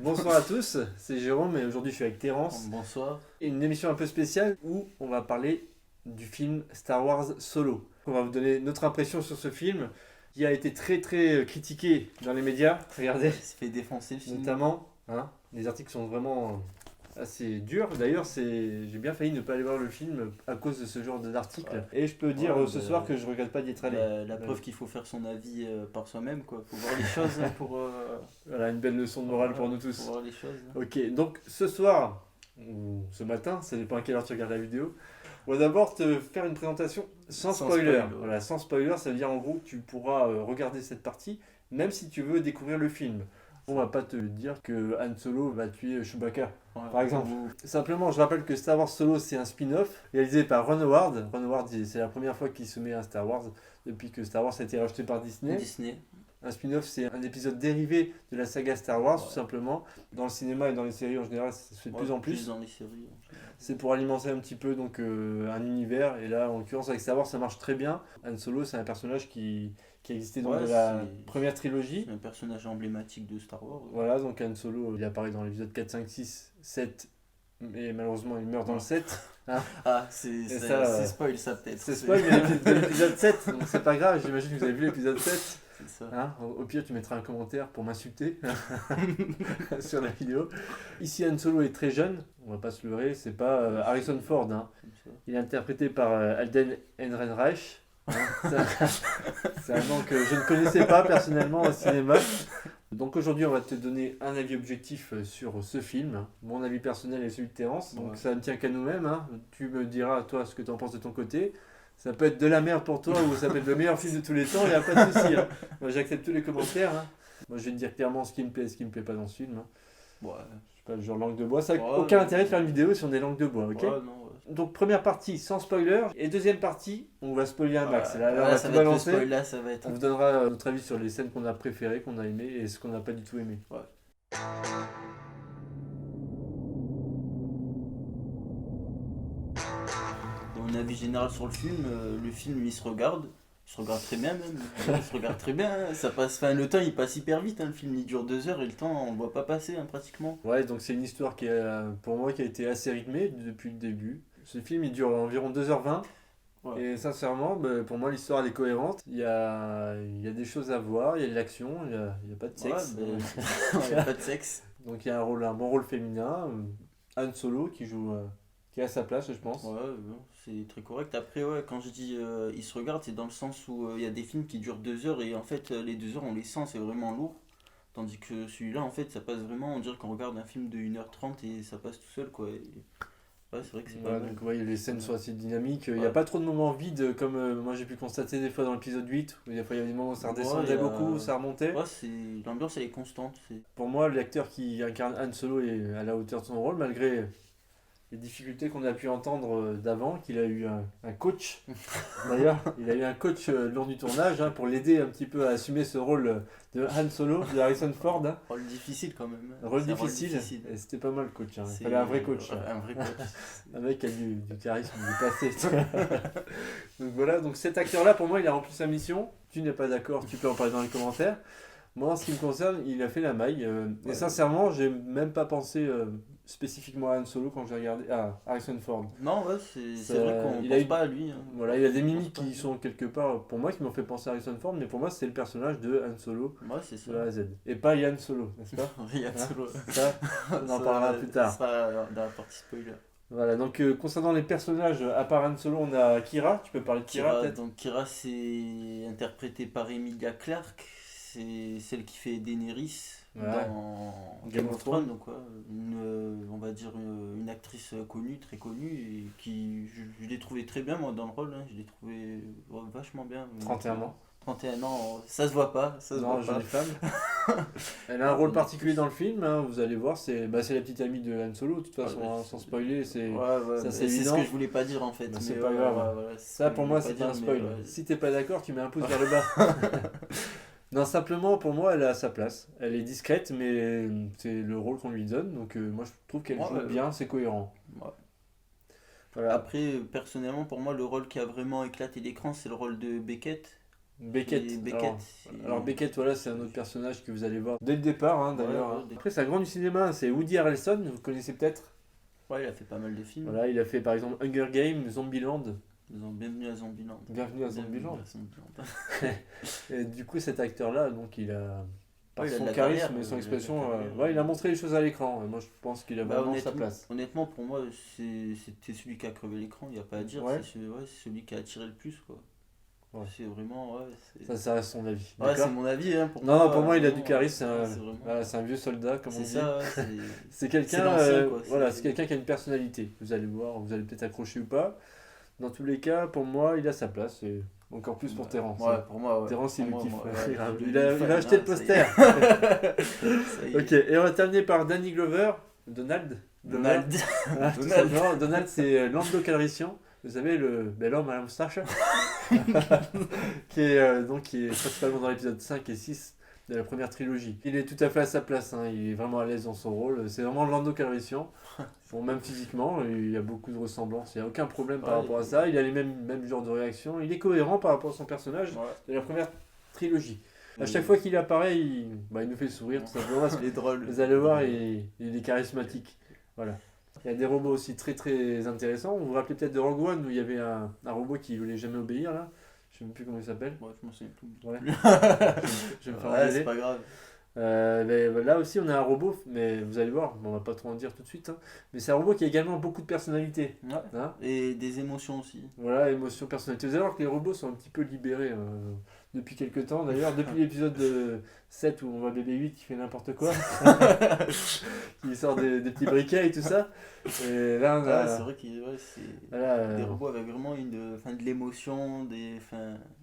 Bonsoir à tous, c'est Jérôme et aujourd'hui je suis avec Terence. Bonsoir. Et une émission un peu spéciale où on va parler du film Star Wars Solo. On va vous donner notre impression sur ce film qui a été très très critiqué dans les médias. Regardez, Il se fait défoncer le film. notamment, les articles sont vraiment assez durs. D'ailleurs, j'ai bien failli ne pas aller voir le film à cause de ce genre d'articles. Ouais. Et je peux dire Ouais, ce bah, soir que je regrette pas d'y être allé. La preuve qu'il faut faire son avis par soi-même, quoi. Faut voir les choses hein, pour. Voilà, une belle leçon de morale pour nous tous. Faut voir les choses. Hein. Ok, donc ce soir, ou ce matin, ça dépend à quelle heure tu regardes la vidéo, on va d'abord te faire une présentation sans spoiler. Voilà, sans spoiler, ça veut dire en gros que tu pourras regarder cette partie, même si tu veux découvrir le film. On va pas te dire que Han Solo va tuer Chewbacca, Ouais. par exemple. Simplement, je rappelle que Star Wars Solo, c'est un spin-off réalisé par Ron Howard. Ron Howard, c'est la première fois qu'il se met à Star Wars depuis que Star Wars a été racheté par Disney. Un spin-off, c'est un épisode dérivé de la saga Star Wars, tout simplement. Dans le cinéma et dans les séries en général, ça se fait de plus en plus. Dans les séries. C'est pour alimenter un petit peu donc, un univers. Et là, en l'occurrence, avec Star Wars, ça marche très bien. Han Solo, c'est un personnage qui a existé dans la première trilogie. C'est un personnage emblématique de Star Wars. Voilà, donc Han Solo, il apparaît dans l'épisode 4, 5, 6, 7. Et malheureusement, il meurt dans le 7. Hein. Ah, c'est spoil ça peut-être. C'est spoil, mais l'épisode 7, donc c'est pas grave. J'imagine que vous avez vu l'épisode 7. C'est ça. Hein, au pire, tu mettras un commentaire pour m'insulter sur la vidéo. Ici, Han Solo est très jeune, on va pas se leurrer, c'est pas Harrison Ford. Hein. Il est interprété par Alden Ehrenreich. Hein. C'est un nom que je ne connaissais pas personnellement au cinéma. Donc aujourd'hui, on va te donner un avis objectif sur ce film. Mon avis personnel et celui de Terence. Donc ça ne tient qu'à nous-mêmes. Hein. Tu me diras, toi, ce que tu en penses de ton côté. Ça peut être de la merde pour toi ou ça peut être le meilleur film de tous les temps, il n'y a pas de souci. Hein. Moi j'accepte tous les commentaires. Hein. Moi je vais te dire clairement ce qui me plaît et ce qui me plaît pas dans ce film. Hein. Ouais. Je sais pas, genre langue de bois. Ça n'a aucun intérêt de faire une vidéo si on est langue de bois, ok? Donc première partie sans spoiler et deuxième partie on va spoiler un max. Là, on va tout balancer. On vous donnera notre avis sur les scènes qu'on a préférées, qu'on a aimées et ce qu'on n'a pas du tout aimé. Ouais. Mon avis général sur le film il se regarde très bien même, il se regarde très bien, hein. Ça passe, enfin, le temps il passe hyper vite, hein. Le film il dure 2 heures et le temps on le voit pas passer hein, pratiquement. Ouais, donc c'est une histoire qui pour moi qui a été assez rythmée depuis le début. Ce film il dure environ 2h20 Ouais. et sincèrement pour moi l'histoire elle est cohérente, il y a des choses à voir, il y a de l'action, il y a pas de sexe. Ouais, il y a pas de sexe. Donc il y a un bon rôle féminin, Han Solo qui joue qui est à sa place je pense. Ouais, c'est très correct. Après, ouais, quand je dis il se regarde, c'est dans le sens où il y a des films qui durent 2 heures et en fait, les 2 heures, on les sent, c'est vraiment lourd. Tandis que celui-là, en fait, ça passe vraiment, on dirait qu'on regarde un film de 1h30 et ça passe tout seul, quoi. Ouais, c'est vrai que c'est pas mal. Donc ouais, les scènes sont assez dynamiques. Il n'y a pas trop de moments vides comme moi j'ai pu constater des fois dans l'épisode 8 où des fois il y avait des moments où ça redescendait beaucoup, où ça remontait. Ouais, l'ambiance elle est constante. Pour moi, l'acteur qui incarne Han Solo est à la hauteur de son rôle malgré les difficultés qu'on a pu entendre d'avant, qu'il a eu un coach. D'ailleurs, il a eu un coach lors du tournage pour l'aider un petit peu à assumer ce rôle de Han Solo, de Harrison Ford. Rôle difficile quand même. Rôle difficile. Et c'était pas mal le coach. Il fallait un vrai coach. Un vrai coach. Un mec qui a du charisme, du passé. Donc voilà, donc cet acteur-là, pour moi, il a rempli sa mission. Tu n'es pas d'accord, tu peux en parler dans les commentaires. Moi, en ce qui me concerne, il a fait la maille. Et sincèrement, j'ai même pas pensé spécifiquement à Han Solo quand j'ai regardé Harrison Ford. Non, ouais, c'est vrai qu'on pense pas à lui. Hein. Voilà, il y a des mimiques qui sont quelque part, pour moi, qui m'ont fait penser à Harrison Ford, mais pour moi, c'est le personnage de Han Solo c'est ça. de A à Z. Et pas Yann Solo, n'est-ce pas? Yann Solo. Ça, on en parlera plus tard. Ça sera dans la partie spoiler. Voilà, donc concernant les personnages, à part Han Solo, on a Kira. Tu peux parler de Kira peut-être? Donc Kira, c'est interprété par Emilia Clarke. C'est celle qui fait Daenerys dans Game of Thrones. Donc, on va dire une actrice connue, très connue, et qui, je l'ai trouvée très bien moi dans le rôle. Hein. Je l'ai trouvée vachement bien. 31 ans. 31 ans, ça se voit pas. Non, jolie femme. Elle a un rôle particulier dans le film, vous allez voir, c'est la petite amie de Han Solo, de toute façon, sans spoiler, c'est évident. C'est ce que je voulais pas dire en fait. Mais c'est pas grave. Ça pour moi c'est pas un spoil. Si t'es pas d'accord, tu mets un pouce vers le bas. Non, simplement pour moi elle est à sa place. Elle est discrète, mais c'est le rôle qu'on lui donne, donc moi je trouve qu'elle joue bien, c'est cohérent. Ouais. Voilà. Après, personnellement, pour moi, le rôle qui a vraiment éclaté l'écran, c'est le rôle de Beckett. Beckett. Beckett. Alors Beckett, voilà, c'est un autre personnage que vous allez voir dès le départ, hein, d'ailleurs. Ouais. Après, c'est un grand du cinéma, c'est Woody Harrelson, vous connaissez peut-être. Ouais, il a fait pas mal de films. Voilà, il a fait par exemple Hunger Games, Zombieland. Bienvenue à Zombieland. Bienvenue à Zombieland. Et du coup, cet acteur-là, donc il a, par son charisme et son expression, il a montré les choses à l'écran. Et moi, je pense qu'il a vraiment sa place. Honnêtement, pour moi, c'était celui qui a crevé l'écran, il n'y a pas à dire. Ouais. C'est celui qui a attiré le plus, quoi. Ouais. C'est vraiment. Ça reste son avis. Ouais, c'est mon avis. Hein, pour pour moi, il a du charisme. vraiment... c'est un vieux soldat, comme on dit. C'est ça, c'est quelqu'un c'est quelqu'un qui a une personnalité. Vous allez voir, vous allez peut-être accrocher ou pas. Dans tous les cas, pour moi, il a sa place. Et encore plus pour Terrence. Ouais, pour moi, ouais. Terrence, il le kiffe. Il a acheté le poster. Ok, et on va terminer par Danny Glover. Donald, c'est Lando Calrissian. Vous savez, l'homme à la moustache, qui est principalement dans l'épisode 5 et 6 de la première trilogie. Il est tout à fait à sa place, hein. Il est vraiment à l'aise dans son rôle. C'est vraiment Lando Calrissian. Bon, même physiquement, il y a beaucoup de ressemblances. Il n'y a aucun problème par rapport à ça. Il a les mêmes genres de réactions. Il est cohérent par rapport à son personnage de la première trilogie. À chaque fois qu'il apparaît, il nous fait sourire tout simplement. Il est drôle. Vous allez voir, il est charismatique. Voilà. Il y a des robots aussi très très intéressants. Vous vous rappelez peut-être de Rogue One où il y avait un robot qui voulait jamais obéir là. Je sais même plus comment il s'appelle. Ouais, je m'en souviens plus. Ouais. je vais me faire ouais, c'est pas grave. Mais là aussi on a un robot, mais vous allez voir, on va pas trop en dire tout de suite. Hein. Mais c'est un robot qui a également beaucoup de personnalité. Ouais. Hein, et des émotions aussi. Voilà, émotion, personnalité. Vous allez voir que les robots sont un petit peu libérés depuis quelques temps. D'ailleurs, depuis l'épisode 7 où on voit BB-8 qui fait n'importe quoi, qui sort des petits briquets et tout ça. Et là, on a... c'est vrai qu'il des robots avec vraiment de l'émotion,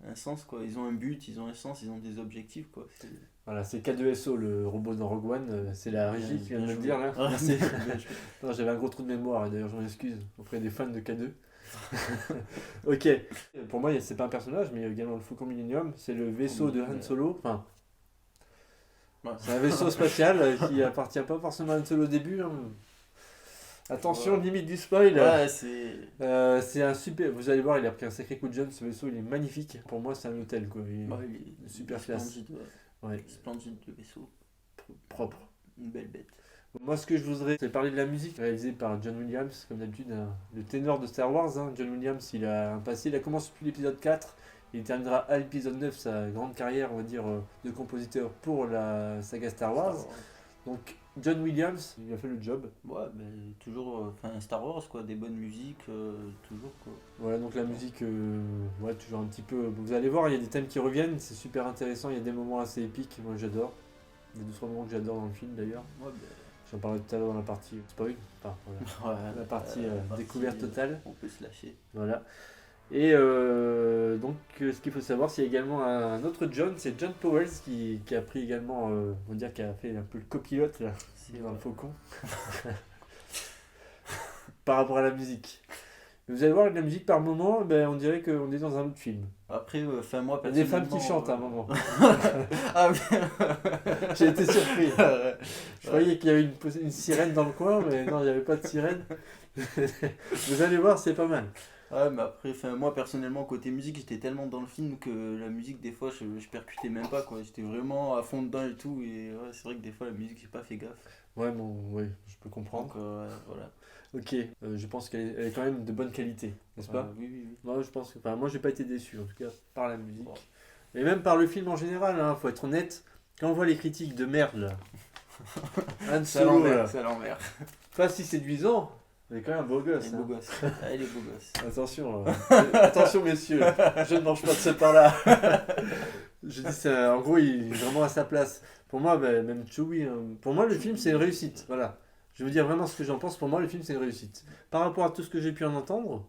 un sens, quoi. Ils ont un but, ils ont un sens, ils ont des objectifs, quoi. Voilà, c'est K2SO, le robot dans Rogue One. C'est la régie qui vient de me le dire là. Merci. Non, j'avais un gros trou de mémoire, d'ailleurs je m'en excuse auprès des fans de K2. Ok, pour moi c'est pas un personnage, mais il y a également le Faucon Millennium, c'est le vaisseau de Han Solo. Enfin, c'est un vaisseau spatial qui appartient pas forcément à Han Solo au début. Hein. Attention, limite du spoil. Ouais, c'est un super. Vous allez voir, il a pris un sacré coup de jeune. Ce vaisseau, il est magnifique. Pour moi, c'est un hôtel, quoi. Il est super classe. Splendide le vaisseau. Propre. Une belle bête. Moi, ce que je voudrais, c'est parler de la musique réalisée par John Williams, comme d'habitude, le ténor de Star Wars. Hein. John Williams, il a un passé, il a commencé depuis l'épisode 4, il terminera à l'épisode 9 sa grande carrière, on va dire, de compositeur pour la saga Star Wars. Donc, John Williams, il a fait le job. Ouais, mais toujours, Star Wars, quoi, des bonnes musiques, toujours, quoi. Voilà, donc la musique, toujours un petit peu. Vous allez voir, il y a des thèmes qui reviennent, c'est super intéressant, il y a des moments assez épiques, moi j'adore. Il y a 2-3 moments que j'adore dans le film d'ailleurs. Ouais, j'en parlais tout à l'heure dans la partie spoil, la partie découverte totale. On peut se lâcher. Voilà. Et donc, ce qu'il faut savoir, c'est également un autre John, c'est John Powell qui a pris également, on va dire, qui a fait un peu le copilote là, dans le Faucon, par rapport à la musique. Vous allez voir, la musique par moment, on dirait qu'on est dans un autre film. Après, moi, il y a des femmes qui chantent à un moment. Ah oui. J'ai été surpris. Je croyais qu'il y avait une sirène dans le coin, mais non, il n'y avait pas de sirène. Vous allez voir, c'est pas mal. Ouais, mais après, moi personnellement, côté musique, j'étais tellement dans le film que la musique, des fois, je percutais même pas, quoi. J'étais vraiment à fond dedans et tout, et ouais, c'est vrai que des fois, la musique, j'ai pas fait gaffe. Ouais, je peux comprendre. Donc, voilà. Ok, je pense qu'elle est quand même de bonne qualité, n'est-ce pas? Oui. Moi, je pense que, moi, j'ai pas été déçu, en tout cas, par la musique. Et même par le film en général, hein, faut être honnête. Quand on voit les critiques de merde, là. Han Solo, c'est à l'envers. Pas si séduisant. Il est quand même un beau gosse. Il est beau gosse. Il est beau gosse. Attention messieurs, je ne mange pas de ce pain-là. Je dis, en gros, il est vraiment à sa place. Pour moi, même Chewie, hein, pour moi, le film, c'est une réussite. Voilà. Je vais vous dire vraiment ce que j'en pense. Pour moi, le film, c'est une réussite. Par rapport à tout ce que j'ai pu en entendre,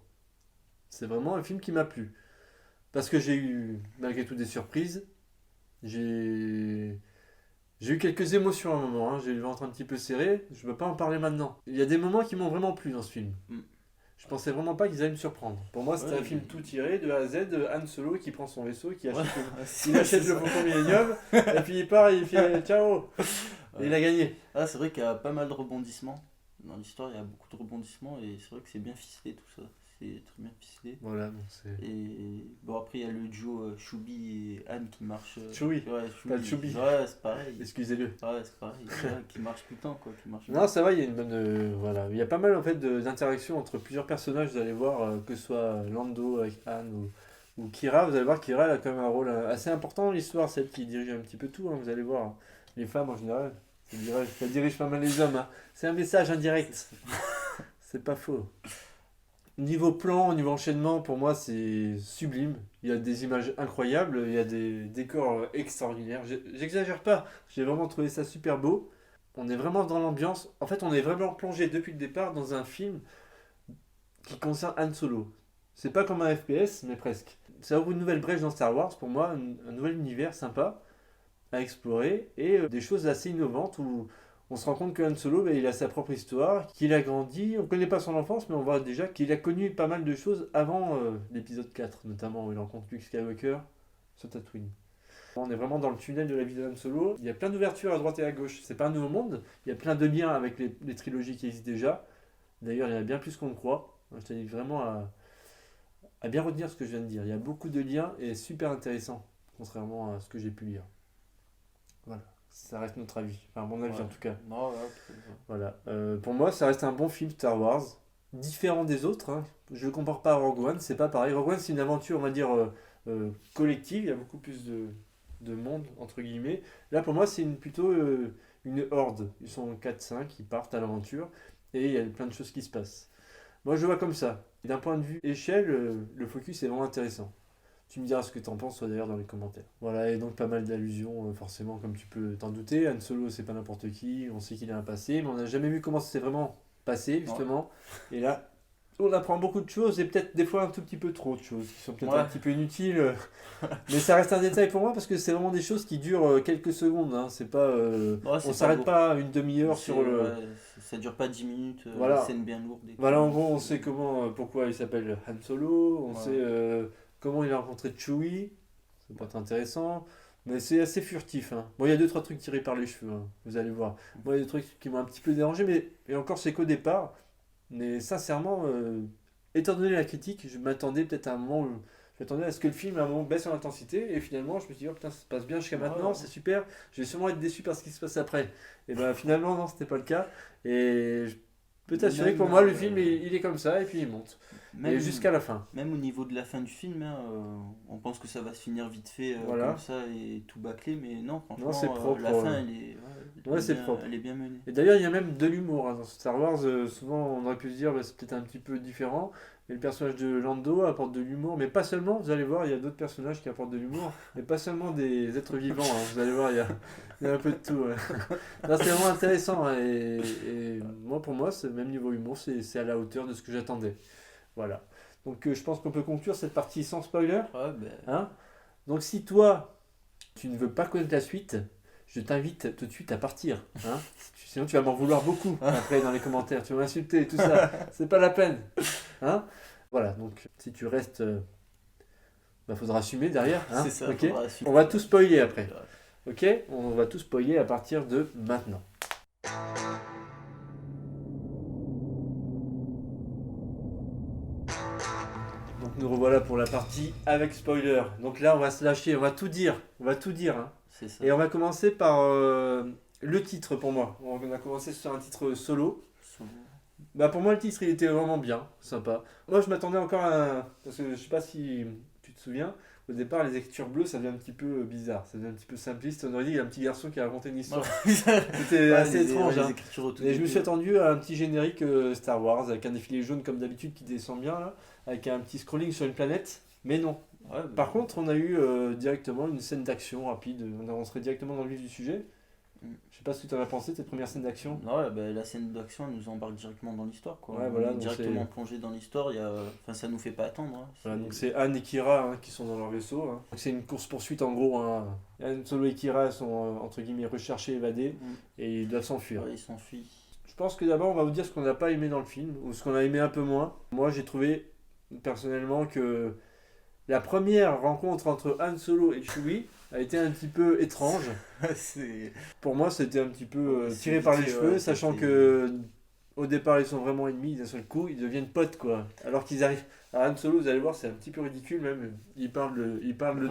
c'est vraiment un film qui m'a plu. Parce que j'ai eu, malgré tout, des surprises. J'ai eu quelques émotions à un moment, hein. J'ai eu le ventre un petit peu serré, je ne peux pas en parler maintenant. Il y a des moments qui m'ont vraiment plu dans ce film. Je pensais vraiment pas qu'ils allaient me surprendre. Pour moi, c'était un film tout tiré de A à Z, de Han Solo qui prend son vaisseau, qui achète le Faucon Millennium, et puis il part et il fait ciao. Et il a gagné. Ah, c'est vrai qu'il y a pas mal de rebondissements. Dans l'histoire, il y a beaucoup de rebondissements, et c'est vrai que c'est bien ficelé tout ça. c'est très bien ficelé. Voilà, donc c'est... Et bon, après, il y a le duo Choubi et Anne qui marche. Chewie, Ouais, pas le Choubi. Ouais, c'est pareil. Excusez-le. Ouais, c'est pareil. Ouais, qui marche tout le temps, quoi. Qui marche Non, bien. ça va, il y a une bonne... voilà. Il y a pas mal, en fait, d'interactions entre plusieurs personnages, vous allez voir, que ce soit Lando avec Anne ou Kira. Vous allez voir, Kira, elle a quand même un rôle assez important dans l'histoire, celle qui dirige un petit peu tout, hein, vous allez voir. Les femmes, en général, ça dirige pas mal les hommes. Hein. C'est un message indirect. C'est pas faux. Niveau plan, niveau enchaînement, pour moi, c'est sublime. Il y a des images incroyables, il y a des décors extraordinaires. J'exagère pas, j'ai vraiment trouvé ça super beau. On est vraiment dans l'ambiance. En fait, on est vraiment plongé depuis le départ dans un film qui concerne Han Solo. C'est pas comme un FPS, mais presque. Ça ouvre une nouvelle brèche dans Star Wars, pour moi, un nouvel univers sympa à explorer et des choses assez innovantes où on se rend compte que Han Solo, ben, il a sa propre histoire, qu'il a grandi, on ne connaît pas son enfance, mais on voit déjà qu'il a connu pas mal de choses avant l'épisode 4, notamment où il rencontre Luke Skywalker sur Tatooine. On est vraiment dans le tunnel de la vie de Han Solo. Il y a plein d'ouvertures à droite et à gauche. C'est pas un nouveau monde. Il y a plein de liens avec les trilogies qui existent déjà. D'ailleurs, il y en a bien plus qu'on ne croit. Je t'invite vraiment à bien retenir ce que je viens de dire. Il y a beaucoup de liens et super intéressant, contrairement à ce que j'ai pu lire. Voilà. Ça reste notre avis. Enfin, mon avis en tout cas. Non, ouais, Voilà. Pour moi, ça reste un bon film Star Wars. Différent des autres. Hein. Je ne le compare pas à Rogue One. C'est pas pareil. Rogue One, c'est une aventure, on va dire, collective. Il y a beaucoup plus de monde, entre guillemets. Là, pour moi, c'est plutôt une horde. Ils sont 4-5, ils partent à l'aventure. Et il y a plein de choses qui se passent. Moi, je le vois comme ça. Et d'un point de vue échelle, le focus est vraiment intéressant. Tu me diras ce que tu en penses, toi d'ailleurs, dans les commentaires. Voilà, et donc pas mal d'allusions, forcément, comme tu peux t'en douter. Han Solo, c'est pas n'importe qui, on sait qu'il a un passé, mais on n'a jamais vu comment ça s'est vraiment passé, justement. Ouais. Et là, on apprend beaucoup de choses, et peut-être des fois un tout petit peu trop de choses, qui sont peut-être un petit peu inutiles. Mais ça reste un détail pour moi, parce que c'est vraiment des choses qui durent quelques secondes. Hein. C'est pas, on s'arrête pas une demi-heure sur le... Ouais, ça dure pas 10 minutes, voilà. Scène bien lourde. Voilà, en gros, on sait pourquoi il s'appelle Han Solo, on sait... comment il a rencontré Chewie, ça peut être intéressant, mais c'est assez furtif. Hein. Bon, il y a 2-3 trucs tirés par les cheveux, hein, vous allez voir. Moi, il y a des trucs qui m'ont un petit peu dérangé, mais et encore, c'est qu'au départ. Mais sincèrement, étant donné la critique, je m'attendais peut-être à un moment où je m'attendais à ce que le film à un moment baisse en intensité, et finalement, je me suis dit, oh putain, ça se passe bien jusqu'à maintenant, c'est super, je vais sûrement être déçu par ce qui se passe après. Et ben finalement, non, c'était pas le cas. Et je peux t'assurer que pour moi, le film, il est comme ça, et puis il monte. Et jusqu'à la fin. Même au niveau de la fin du film, hein, on pense que ça va se finir vite fait voilà. Comme ça et tout bâclé, mais non, franchement, non, c'est propre, la fin, elle est bien menée. Et d'ailleurs, il y a même de l'humour. Hein. Dans Star Wars, souvent, on aurait pu se dire c'est peut-être un petit peu différent, mais le personnage de Lando apporte de l'humour, mais pas seulement, vous allez voir, il y a d'autres personnages qui apportent de l'humour, mais pas seulement des êtres vivants, hein. Vous allez voir, il y a un peu de tout. Ouais. Non, c'est vraiment intéressant, hein. Et moi, pour moi, c'est même niveau humour, c'est à la hauteur de ce que j'attendais. Voilà. Donc je pense qu'on peut conclure cette partie sans spoiler. Ouais, ben... hein. Donc si toi, tu ne veux pas connaître la suite, je t'invite tout de suite à partir. Hein. Sinon tu vas m'en vouloir beaucoup après dans les commentaires. Tu vas m'insulter et tout ça. C'est pas la peine. Hein. Voilà, donc si tu restes, faudra assumer derrière. Hein. C'est ça, okay. On va tout spoiler après. Ok. On va tout spoiler à partir de maintenant. Nous revoilà pour la partie avec spoiler. Donc là, on va se lâcher, on va tout dire. Hein. C'est ça. Et on va commencer par le titre pour moi. On a commencé sur un titre solo. Pour moi, le titre, il était vraiment bien, sympa. Moi, je m'attendais encore à... Parce que je sais pas si tu te souviens, au départ, les écritures bleues, ça devient un petit peu bizarre. Ça devient un petit peu simpliste. On aurait dit qu'il y a un petit garçon qui a raconté une histoire. C'était assez étrange. Hein. Et je me suis attendu à un petit générique Star Wars, avec un défilé jaune comme d'habitude qui descend bien, là, avec un petit scrolling sur une planète. Mais non. Ouais, par contre, on a eu directement une scène d'action rapide. On est rentré directement dans le vif du sujet. Je sais pas ce que tu en as pensé, cette première scène d'action. Ouais, la scène d'action, elle nous embarque directement dans l'histoire. Quoi. Ouais, voilà, on est directement plongé dans l'histoire, ça nous fait pas attendre. Hein. Voilà, donc c'est Han et Kira qui sont dans leur vaisseau. Hein. C'est une course-poursuite en gros. Hein. Han Solo et Kira sont entre guillemets recherchés, évadés, et ils doivent s'enfuir. Ouais, ils s'enfuient. Je pense que d'abord on va vous dire ce qu'on n'a pas aimé dans le film, ou ce qu'on a aimé un peu moins. Moi j'ai trouvé personnellement que la première rencontre entre Han Solo et Chewie a été un petit peu étrange. Pour moi, c'était un petit peu tiré par les cheveux, sachant que Au départ, ils sont vraiment ennemis, d'un seul coup, ils deviennent potes, quoi. Alors qu'ils arrivent. Alors, Han Solo, vous allez voir, c'est un petit peu ridicule, même. Il parle le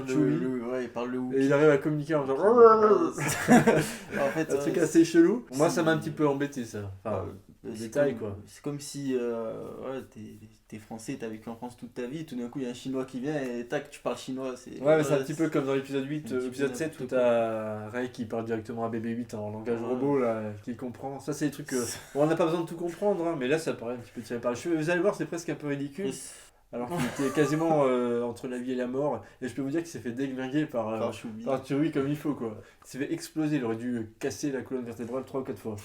Chewie. Ouais, il parle le Et il Wookiee. arrive à communiquer en genre. En fait, Un truc ouais, assez chelou. Moi, ça m'a un c'est- petit peu embêté, ça. Enfin, c'est détail, comme, quoi. c'est comme si ouais, t'es français, t'as vécu en France toute ta vie, et tout d'un coup il y a un chinois qui vient et tac, tu parles chinois. Ouais, mais c'est un petit peu comme dans l'épisode 8, c'est un petit peu épisode 7 où n'importe quoi. t'as Rey qui parle directement à BB-8 en langage Ouais. robot, là, qui comprend. Ça, c'est des trucs que. Bon, on n'a pas besoin de tout comprendre, hein, mais là, ça paraît un petit peu tiré par les cheveux. Vous allez voir, c'est presque un peu ridicule. Alors qu'il était quasiment entre la vie et la mort. Et je peux vous dire qu'il s'est fait déglinguer par Chewie comme il faut, quoi. Il s'est fait exploser, il aurait dû casser la colonne vertébrale 3 ou 4 fois.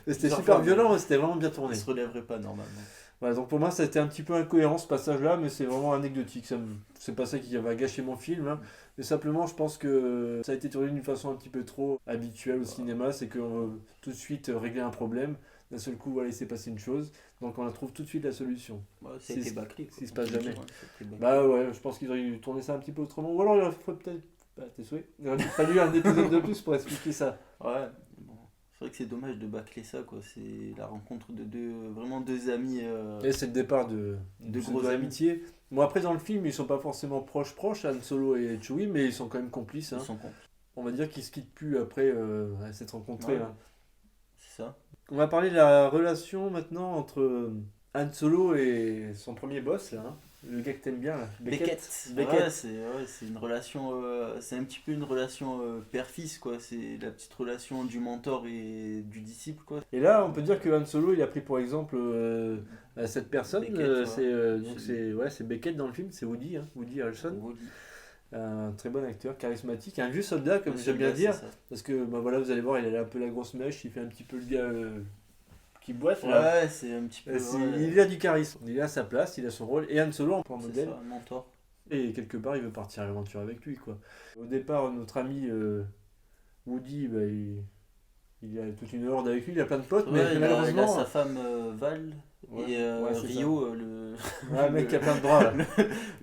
C'était super violent, c'était vraiment bien tourné. Il se relèverait pas normalement. Voilà, donc pour moi, ça a été un petit peu incohérent ce passage-là, mais c'est vraiment anecdotique. C'est pas ça qui va gâcher mon film, hein. Mais simplement, je pense que ça a été tourné d'une façon un petit peu trop habituelle au cinéma. C'est qu'on veut tout de suite régler un problème. D'un seul coup, voilà, il s'est passé une chose. Donc on trouve tout de suite la solution. Ça a été bâclé. S'il se passe jamais. Ouais, Bah ouais, je pense qu'ils auraient dû tourner ça un petit peu autrement. Ou alors il aurait peut-être. Bah, tes souhaits. Il aurait fallu un épisode de plus pour expliquer ça. Ouais, bon. C'est vrai que c'est dommage de bâcler ça, quoi. C'est la rencontre de vraiment deux amis. Et c'est le départ de gros amis. amitié. Bon, après, dans le film, ils sont pas forcément proches, Han Solo et Chewie, mais ils sont quand même complices. Hein. Ils sont complices. On va dire qu'ils se quittent plus après s'être rencontrés. Ouais. Hein. C'est ça. On va parler de la relation maintenant entre Han Solo et son premier boss, là, hein. Le gars que t'aimes bien, là. Beckett. Ouais, c'est une relation. C'est un petit peu une relation père-fils, quoi. C'est la petite relation du mentor et du disciple, quoi. Et là, on peut dire que Han Solo, il a pris pour exemple cette personne. Beckett, C'est Beckett dans le film, c'est Woody, hein, Woody Harrelson. Woody. Un très bon acteur, charismatique, un vieux soldat, comme j'aime bien dire. Parce que bah, voilà, vous allez voir, il a un peu la grosse mèche, il fait un petit peu le gars qui boite. Là. Ouais, c'est un petit peu. Il a du charisme, il a sa place, il a son rôle. Et Han Solo en point modèle. C'est ça, mentor. Et quelque part, il veut partir à l'aventure avec lui, quoi. Au départ, notre ami Woody, bah, il a toute une horde avec lui, il a plein de potes, mais malheureusement. Il a sa femme Val et Rio, le mec qui a plein de bras là.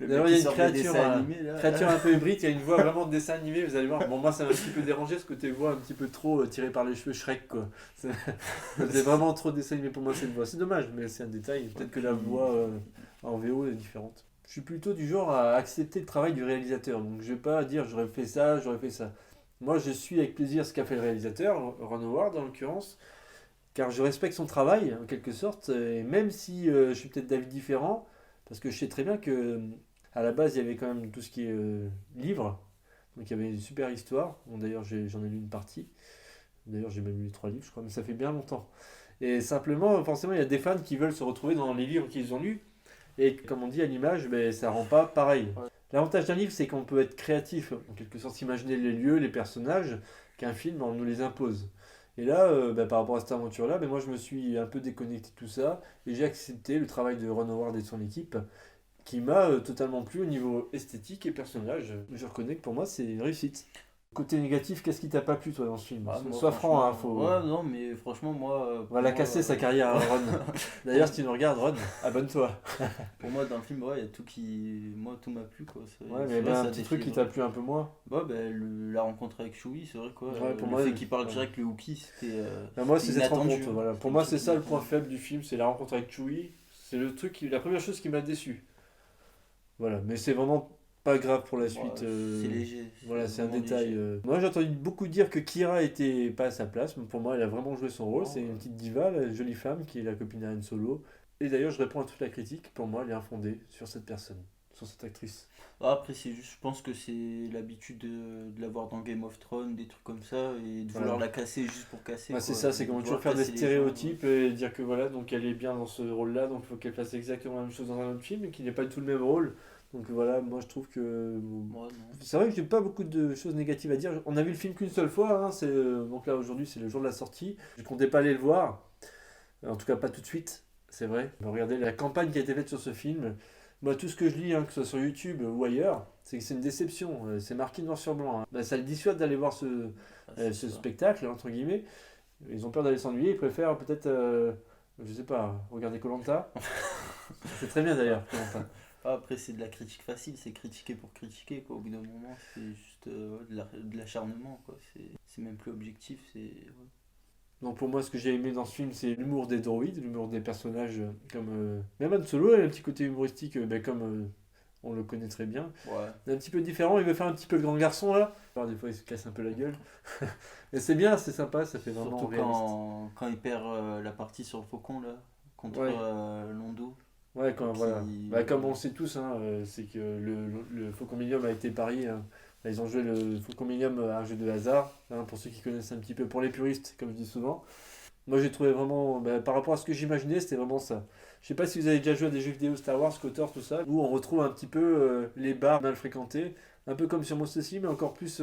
D'ailleurs, il y a une créature un peu hybride, il y a une voix vraiment de dessin animé, vous allez voir. Bon, moi ça m'a un petit peu dérangé ce côté voix un petit peu trop tiré par les cheveux Shrek, quoi. C'est vraiment trop dessin animé pour moi cette voix. C'est dommage, mais c'est un détail. Peut-être que la voix en VO est différente. Je suis plutôt du genre à accepter le travail du réalisateur, donc je vais pas dire j'aurais fait ça, j'aurais fait ça. Moi, je suis avec plaisir ce qu'a fait le réalisateur, Ron Howard en l'occurrence, car je respecte son travail en quelque sorte, et même si je suis peut-être d'avis différent, parce que je sais très bien que à la base il y avait quand même tout ce qui est livre, donc il y avait une super histoire. Bon, d'ailleurs, j'en ai lu une partie, d'ailleurs j'ai même lu 3 livres, je crois, mais ça fait bien longtemps. Et simplement, forcément, il y a des fans qui veulent se retrouver dans les livres qu'ils ont lus, et comme on dit à l'image, ben, ça rend pas pareil. L'avantage d'un livre, c'est qu'on peut être créatif, en quelque sorte, imaginer les lieux, les personnages, qu'un film, on nous les impose. Et là, par rapport à cette aventure-là, moi je me suis un peu déconnecté de tout ça, et j'ai accepté le travail de Ron Howard et de son équipe, qui m'a totalement plu au niveau esthétique et personnage. Je reconnais que pour moi, c'est une réussite. Côté négatif, qu'est-ce qui t'a pas plu, toi, dans ce film? Sois franc, hein, faut... Ouais, non, mais franchement, moi... On va la casser, sa carrière, à Ron. D'ailleurs, si tu nous regardes, Ron, abonne-toi. Pour moi, dans le film, il y a tout qui... Moi, tout m'a plu, quoi. Ouais, mais un petit truc qui t'a plu un peu moins. Ouais, la rencontre avec Chewie, c'est vrai, quoi. Ouais, pour le moi, fait qu'il parle direct le Wookiee, c'était moi, c'est cette rencontre, inattendu. voilà. Pour moi, c'est ça le point faible du film, c'est la rencontre avec Chewie. C'est la première chose qui m'a déçu. Voilà, mais c'est vraiment pas grave pour la suite. C'est léger. Voilà, c'est un détail. Moi, j'ai entendu beaucoup dire que Kira était pas à sa place, mais pour moi, elle a vraiment joué son rôle. C'est une petite diva, la jolie femme qui est la copine d'Han Solo. Et d'ailleurs, je réponds à toute la critique. Pour moi, elle est infondée sur cette personne, sur cette actrice. Après, c'est juste, je pense que c'est l'habitude de la voir dans Game of Thrones, des trucs comme ça, et de vouloir la casser juste pour casser. C'est ça, c'est comme toujours faire des stéréotypes et dire que voilà, donc elle est bien dans ce rôle-là, donc il faut qu'elle fasse exactement la même chose dans un autre film et qu'il n'ait pas du tout le même rôle. Donc voilà, moi je trouve que. C'est vrai que j'ai pas beaucoup de choses négatives à dire. On a vu le film qu'une seule fois, hein, donc là aujourd'hui c'est le jour de la sortie. Je comptais pas aller le voir, en tout cas pas tout de suite, c'est vrai. Regardez la campagne qui a été faite sur ce film. Moi, tout ce que je lis, que ce soit sur YouTube ou ailleurs, c'est que c'est une déception. C'est marqué noir sur blanc. Ça le dissuade d'aller voir ce spectacle, entre guillemets. Ils ont peur d'aller s'ennuyer. Ils préfèrent peut-être, je sais pas, regarder Koh-Lanta. C'est très bien d'ailleurs, Koh-Lanta. Après, c'est de la critique facile, c'est critiquer pour critiquer, quoi. Au bout d'un moment, c'est juste de l'acharnement, quoi. C'est même plus objectif, c'est... Ouais. Donc pour moi, ce que j'ai aimé dans ce film, c'est l'humour des droïdes, l'humour des personnages comme... même Han Solo, il a un petit côté humoristique, comme on le connaît très bien. Ouais. Il est un petit peu différent, il veut faire un petit peu le grand garçon là. Alors, des fois, il se casse un peu la gueule. Et c'est bien, c'est sympa, ça fait vraiment Surtout réaliste. quand il perd la partie sur le faucon, là, contre Ouais. Londo. Ouais, quand, Qui- voilà. Bah, comme on le sait tous, hein, c'est que le Faucon Millenium a été parié. Hein. Là, ils ont joué le Faucon Millenium à un jeu de hasard, hein, pour ceux qui connaissent un petit peu, pour les puristes, comme je dis souvent. Moi, j'ai trouvé vraiment, par rapport à ce que j'imaginais, c'était vraiment ça. Je sais pas si vous avez déjà joué à des jeux vidéo Star Wars, KOTOR, tout ça, où on retrouve un petit peu les bars mal fréquentés, un peu comme sur Monster City, mais encore plus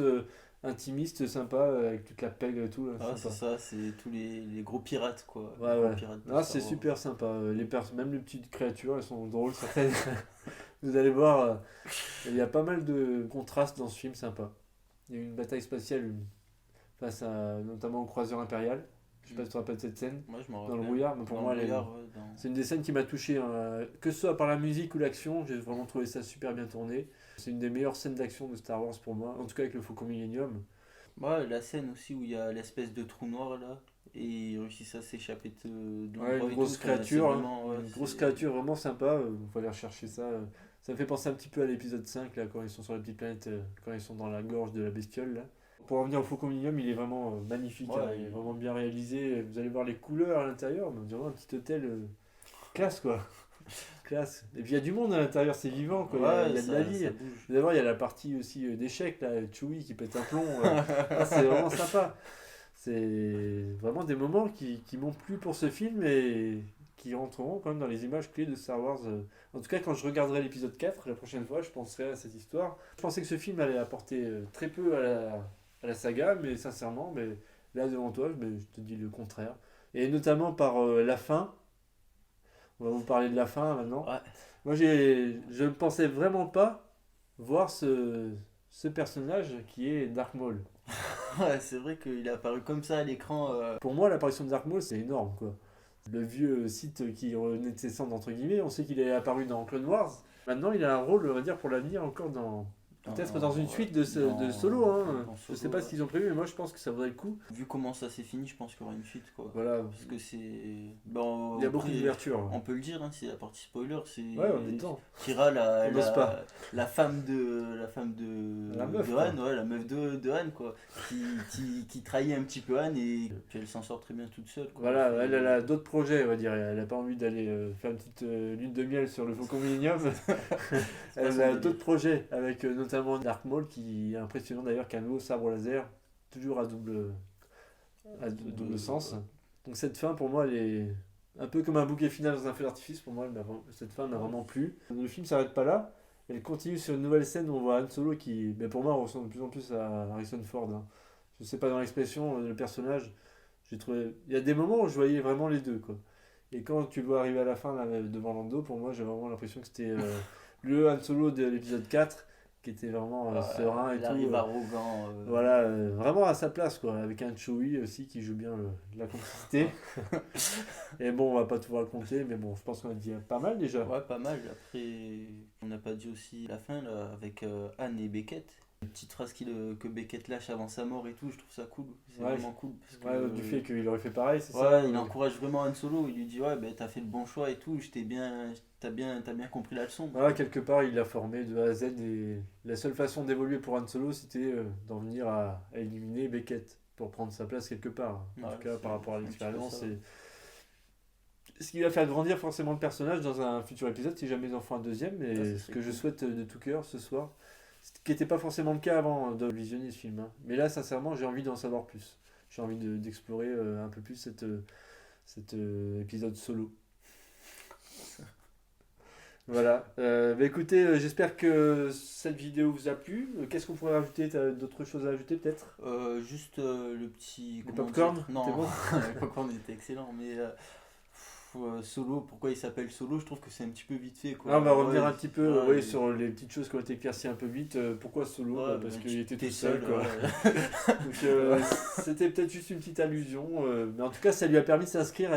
intimiste, sympa, avec toute la pègre et tout. Là, Ah, sympa. c'est ça, c'est tous les gros pirates, quoi. Ouais, Les gros ouais. pirates de Ah, Star c'est Wars. super sympa. Même les petites créatures, elles sont drôles, certaines. Vous allez voir, il y a pas mal de contrastes dans ce film, sympa. Il y a eu une bataille spatiale face à notamment au croiseur impérial. Je sais pas si tu te rappelles cette scène. Moi, je m'en Dans le rappelle. brouillard, mais pour Dans moi, le brouillard, ouais, c'est une des scènes qui m'a touché. Hein. Que ce soit par la musique ou l'action, j'ai vraiment trouvé ça super bien tourné. C'est une des meilleures scènes d'action de Star Wars pour moi, en tout cas avec le Faucon Millenium. Ouais, la scène aussi où il y a l'espèce de trou noir, là, et ils réussissent à s'échapper de Ouais, l'endroit une et grosse tout, créature, c'est vraiment, ouais, une grosse c'est- créature vraiment sympa. Il faut aller rechercher ça. Ça me fait penser un petit peu à l'épisode 5, là, quand ils sont sur la petite planète, quand ils sont dans la gorge de la bestiole. Là. Pour revenir au Faucon Millenium, il est vraiment magnifique, Ouais, hein, il est vraiment bien réalisé. Vous allez voir les couleurs à l'intérieur, mais on dirait un petit hôtel classe, quoi. Classe. Et puis il y a du monde à l'intérieur, c'est vivant, quoi. Il y a de la vie. ça bouge. D'abord, il y a la partie aussi d'échecs, là, Chewie qui pète un plomb. Ah, c'est vraiment sympa. C'est vraiment des moments qui m'ont plu pour ce film et qui rentreront quand même dans les images clés de Star Wars. En tout cas, quand je regarderai l'épisode 4, la prochaine fois, je penserai à cette histoire. Je pensais que ce film allait apporter très peu à la saga, mais sincèrement, mais là devant toi, je te dis le contraire. Et notamment par la fin. On va vous parler de la fin maintenant. Ouais. Moi, je ne pensais vraiment pas voir ce personnage qui est Dark Maul. Ouais, c'est vrai qu'il est apparu comme ça à l'écran. Pour moi, l'apparition de Dark Maul, c'est énorme, quoi. Le vieux Sith qui renaît de ses cendres, entre guillemets, on sait qu'il est apparu dans Clone Wars. Maintenant, il a un rôle, on va dire, pour l'avenir encore peut-être dans une suite de Solo. Hein. dans Je sais Solo, pas ouais. ce qu'ils ont prévu, mais moi, je pense que ça vaudrait le coup. Vu comment ça s'est fini, je pense qu'il y aura une suite, quoi. Voilà. Parce que c'est. Bon, Il y a beaucoup après, d'ouverture. on peut le dire, hein, c'est la partie spoiler, c'est Ouais, on est dedans. Kira, On n'ose pas. la femme de La meuf, de Han, ouais, la meuf de Han, quoi, qui trahit un petit peu Han et puis elle s'en sort très bien toute seule, quoi. Voilà, elle a d'autres projets, on va dire. Elle n'a pas envie d'aller faire une petite lune de miel sur le Faucon Millenium. Elle son a délire. d'autres projets, avec notamment Dark Maul, qui est impressionnant d'ailleurs, qu'un nouveau sabre laser, toujours à double sens. Donc cette fin, pour moi, elle est un peu comme un bouquet final dans un feu d'artifice. Pour moi, cette fin m'a vraiment plu. Le film s'arrête pas là. Elle continue sur une nouvelle scène où on voit Han Solo qui, mais pour moi, ressemble de plus en plus à Harrison Ford. Hein. Je sais pas, dans l'expression, le personnage, j'ai trouvé... Il y a des moments où je voyais vraiment les deux, quoi. Et quand tu le vois arriver à la fin, là, devant Lando, pour moi, j'ai vraiment l'impression que c'était le Han Solo de l'épisode 4, qui était vraiment serein et il tout. arrive arrogant. Voilà, vraiment à sa place, quoi, avec un Chewie aussi qui joue bien la complicité. Et bon, on va pas tout vous raconter, mais bon, je pense qu'on a dit pas mal déjà. Ouais, pas mal. Après, on n'a pas dit aussi la fin, là, avec Anne et Beckett. Une petite phrase que Beckett lâche avant sa mort et tout, je trouve ça cool. C'est Ouais, vraiment cool. Parce que, Ouais, du fait qu'il aurait fait pareil, c'est ouais, ça? il encourage vraiment Han Solo. Il lui dit, ouais, ben t'as fait le bon choix et tout. T'as bien compris la leçon. Voilà, quelque part, il l'a formé de A à Z et la seule façon d'évoluer pour Han Solo, c'était d'en venir à éliminer Beckett pour prendre sa place quelque part. En Ouais, tout cas, c'est par rapport à un petit peu l'expérience. ça. Ce qui va faire grandir forcément le personnage dans un futur épisode, si jamais ils en font un deuxième, et Ça, ce ce serait que je cool. souhaite de tout cœur ce soir, ce qui n'était pas forcément le cas avant de visionner ce film. Hein. Mais là, sincèrement, j'ai envie d'en savoir plus. J'ai envie d'explorer un peu plus cet épisode solo. Voilà. Écoutez, j'espère que cette vidéo vous a plu. Qu'est-ce qu'on pourrait rajouter? T'as d'autres choses à ajouter peut-être? Juste le petit. Le comment popcorn, dire t'es Non, bon le popcorn était excellent, mais Solo, pourquoi il s'appelle Solo? Je trouve que c'est un petit peu vite fait, quoi. Ah, on va revenir Ouais, un petit peu ouais, sur les petites choses qui ont été éclaircies un peu vite. Pourquoi solo? ouais, Parce mais qu'il était t'es tout seul, quoi. ouais. Donc, c'était peut-être juste une petite allusion, mais en tout cas, ça lui a permis de s'inscrire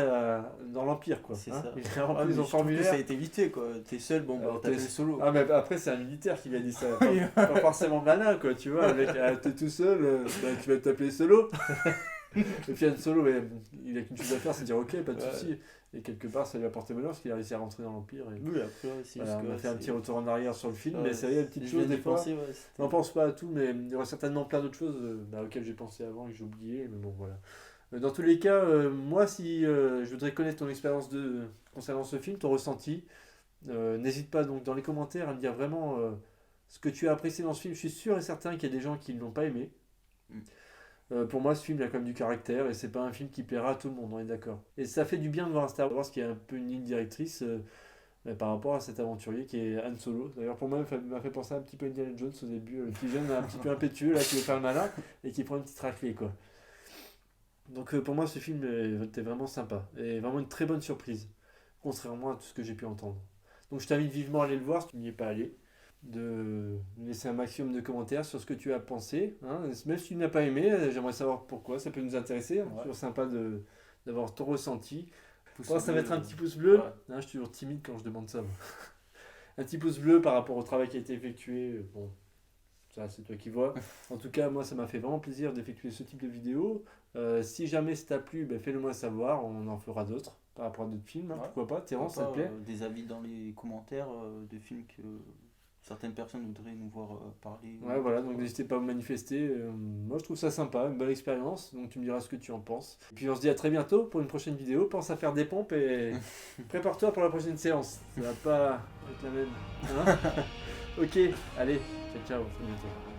dans l'Empire, quoi. C'est Hein, ça. il a Ouais, rempli mais son je trouve que formulaire. ça a été vite fait, quoi. T'es seul, bon, bah, Alors, on t'appelle Solo. Ah, mais après, c'est un militaire qui lui a dit ça. Pas forcément malin, quoi, tu vois. Le mec, t'es tout seul, tu vas t'appeler solo. Et puis Han Solo, ouais, il a qu'une chose à faire, c'est dire ok, pas de soucis. Et quelque part, ça lui a porté bonheur parce qu'il a réussi à rentrer dans l'Empire. Et... Oui, après, c'est voilà, on a fait un petit retour en arrière sur le film, mais c'est vrai, il y a des petites je choses viens des d'y fois. penser, On n'en pense pas à tout, mais il y aura certainement plein d'autres choses auxquelles j'ai pensé avant et que j'ai oublié. Mais bon, voilà. Dans tous les cas, moi, si je voudrais connaître ton expérience concernant ce film, ton ressenti, n'hésite pas donc dans les commentaires à me dire vraiment ce que tu as apprécié dans ce film. Je suis sûr et certain qu'il y a des gens qui ne l'ont pas aimé. Pour moi, ce film il a quand même du caractère et c'est pas un film qui plaira à tout le monde, on est d'accord. Et ça fait du bien de voir un Star Wars qui est un peu une ligne directrice par rapport à cet aventurier qui est Han Solo. D'ailleurs, pour moi, il m'a fait penser un petit peu à Indiana Jones au début, le petit jeune un petit peu impétueux là, qui veut faire le malin et qui prend une petite raclée, quoi. Donc pour moi, ce film était vraiment sympa et vraiment une très bonne surprise, contrairement à tout ce que j'ai pu entendre. Donc je t'invite vivement à aller le voir si tu n'y es pas allé, de me laisser un maximum de commentaires sur ce que tu as pensé. Hein. Même si tu n'as pas aimé, j'aimerais savoir pourquoi, ça peut nous intéresser. C'est toujours sympa d'avoir ton ressenti. Ça va être un petit pouce bleu. Ouais. Hein, je suis toujours timide quand je demande ça. Un petit pouce bleu par rapport au travail qui a été effectué. Bon, ça c'est toi qui vois. En tout cas, moi ça m'a fait vraiment plaisir d'effectuer ce type de vidéo. Si jamais ça t'a plu, fais-le moi savoir, on en fera d'autres par rapport à d'autres films. Pourquoi pas, Terrence, ça te plaît des avis dans les commentaires de films que certaines personnes voudraient nous voir parler. Ouais, voilà, donc n'hésitez pas à vous manifester. Moi je trouve ça sympa, une bonne expérience, donc tu me diras ce que tu en penses. Et puis on se dit à très bientôt pour une prochaine vidéo. Pense à faire des pompes et prépare-toi pour la prochaine séance. Ça va pas être la même. Hein ok, allez, ciao, ciao, à bientôt.